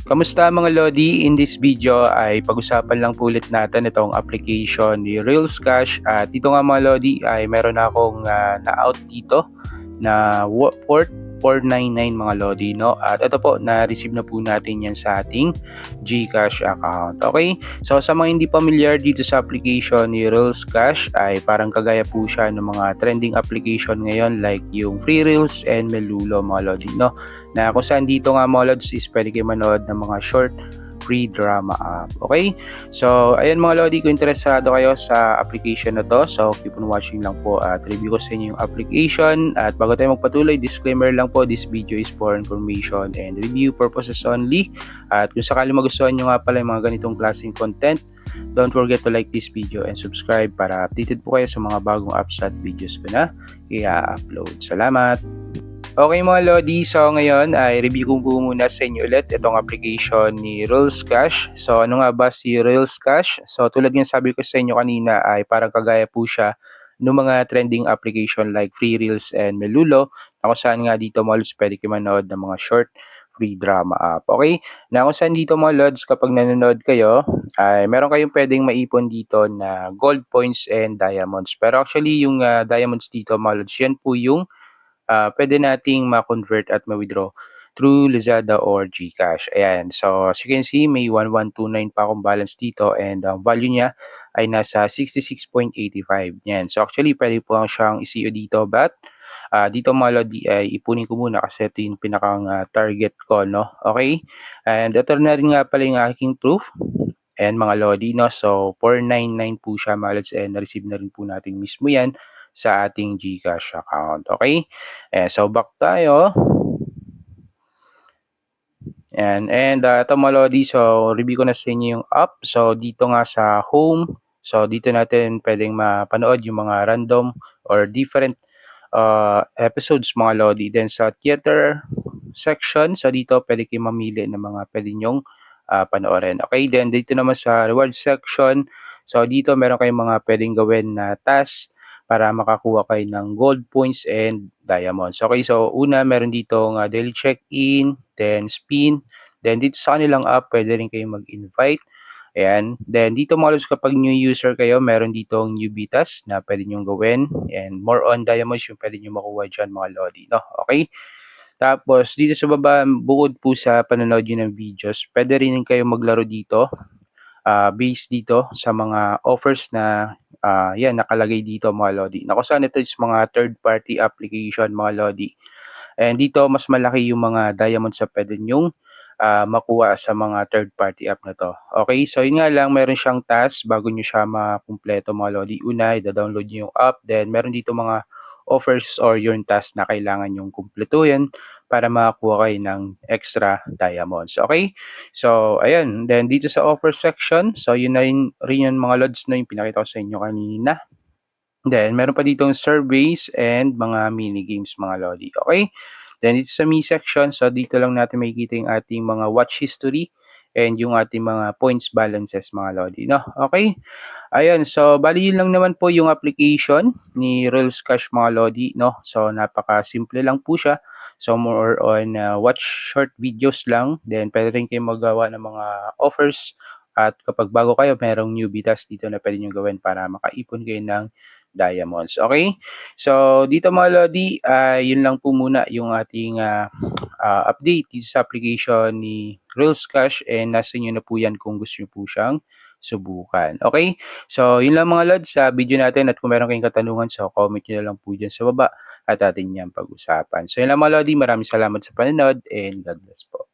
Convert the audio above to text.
Kamusta mga Lodi? In this video ay pag-usapan lang po ulit natin itong application ni Reels Cash. At dito nga mga Lodi ay meron akong na-out dito na port 499 mga Lodi, no? At ito po, na-receive na po natin yan sa ating GCash account. Okay? So sa mga hindi familiar dito sa application ni Reels Cash ay parang kagaya po siya ng mga trending application ngayon like yung Free Reels and Melulo mga Lodi, no? Na kung saan dito nga mga Lods is pwede kayo manood ng mga short free drama app. Okay? So, ayan mga Lodi, kung interesado kayo sa application na to, so keep on watching lang po at review ko sa inyo yung application. At bago tayo magpatuloy, disclaimer lang po, this video is for information and review purposes only. At kung sakali magustuhan nyo nga pala yung mga ganitong klaseng content, don't forget to like this video and subscribe para updated po kayo sa mga bagong apps at videos ko na i-upload. Salamat! Okay mga Lodi, so ngayon ay review ko po muna sa inyo ulit itong application ni Reels Cash. So ano nga ba si Reels Cash? So tulad ng sabi ko sa inyo kanina ay parang kagaya po siya ng mga trending application like Free Reels and Melulo na kung saan nga dito mga Lods pwede kayo manood ng mga short free drama app. Okay? Na kung saan dito mga Lods kapag nanonood kayo ay meron kayong pwedeng maipon dito na gold points and diamonds. Pero actually yung diamonds dito mga Lods yan po yung pwede nating ma-convert at ma-withdraw through Lazada or GCash. Ayan. So, as you can see, may 1129 pa akong balance dito and ang value niya ay nasa 66.85. Yan. So, actually, pwede po lang siyang isi-o dito but dito mga Lodi ay ipunin ko muna kasi ito yung pinakang target ko, no? Okay? And ito na rin nga pala yung aking proof. And mga Lodi, no? So, 499 po siya mga Lods and na-receive na rin po natin mismo yan sa ating GCash account. Okay? So back tayo. And ito mga Lodi, so review ko na sa inyo yung app. So dito nga sa home, so dito natin pwedeng mapanood yung mga random or different episodes mga Lodi. Then sa theater section, so dito pwede kayo mamili ng mga pwede nyong panoorin. Okay, then dito naman sa reward section, so dito meron kayong mga pwedeng gawin na task para makakuha kayo ng gold points and diamonds. Okay, so una meron dito ng daily check-in, then spin, then dito sa kanilang app pwede rin kayong mag-invite. Ayan. Then dito mga Lods, kapag new user kayo, meron dito ang newbie task na pwede nyong gawin and more on diamonds yung pwede nyo makuha dyan mga Lodi. No? Okay? Tapos dito sa baba, bukod po sa panonood yun ng videos, pwede rin kayo maglaro dito based dito sa mga offers na yan nakalagay dito mga Lodi. Na kung saan ito is mga third party application mga Lodi. And dito mas malaki yung mga diamonds sa pwede nyong makuha sa mga third party app na to. Okay, so yun nga lang, meron siyang task bago nyo siya makumpleto mga Lodi. Una, i-download nyo yung app, then meron dito mga offers or yung task na kailangan yung kumpletuhin para makakuha kayo ng extra diamonds. Okay? So, ayan. Then, dito sa offer section, so yun na rin yung mga Lods na yung pinakita ko sa inyo kanina. Then, meron pa ditong surveys and mga mini games mga Lodi. Okay? Then, dito sa me section, so dito lang natin makikita yung ating mga watch history and yung ating mga points balances mga Lodi. No? Okay? Ayan, so bali yun lang naman po yung application ni Reels Cash mga Lodi. No? So, napaka-simple lang po siya. So, more on watch short videos lang. Then, pwede rin kayo magawa ng mga offers. At kapag bago kayo, merong newbie task dito na pwede nyo gawin para makaipon kayo ng diamonds. Okay? So, dito mga Lodi, yun lang po muna yung ating update dito sa application ni Reels Cash and nasa inyo na po yan kung gusto nyo po siyang subukan. Okay? So, yun lang mga Lods sa video natin at kung meron kayong katanungan, so comment nyo na lang po dyan sa baba at atin yan pag-usapan. So, yun lang mga Lodi, maraming salamat sa panonood and God bless po.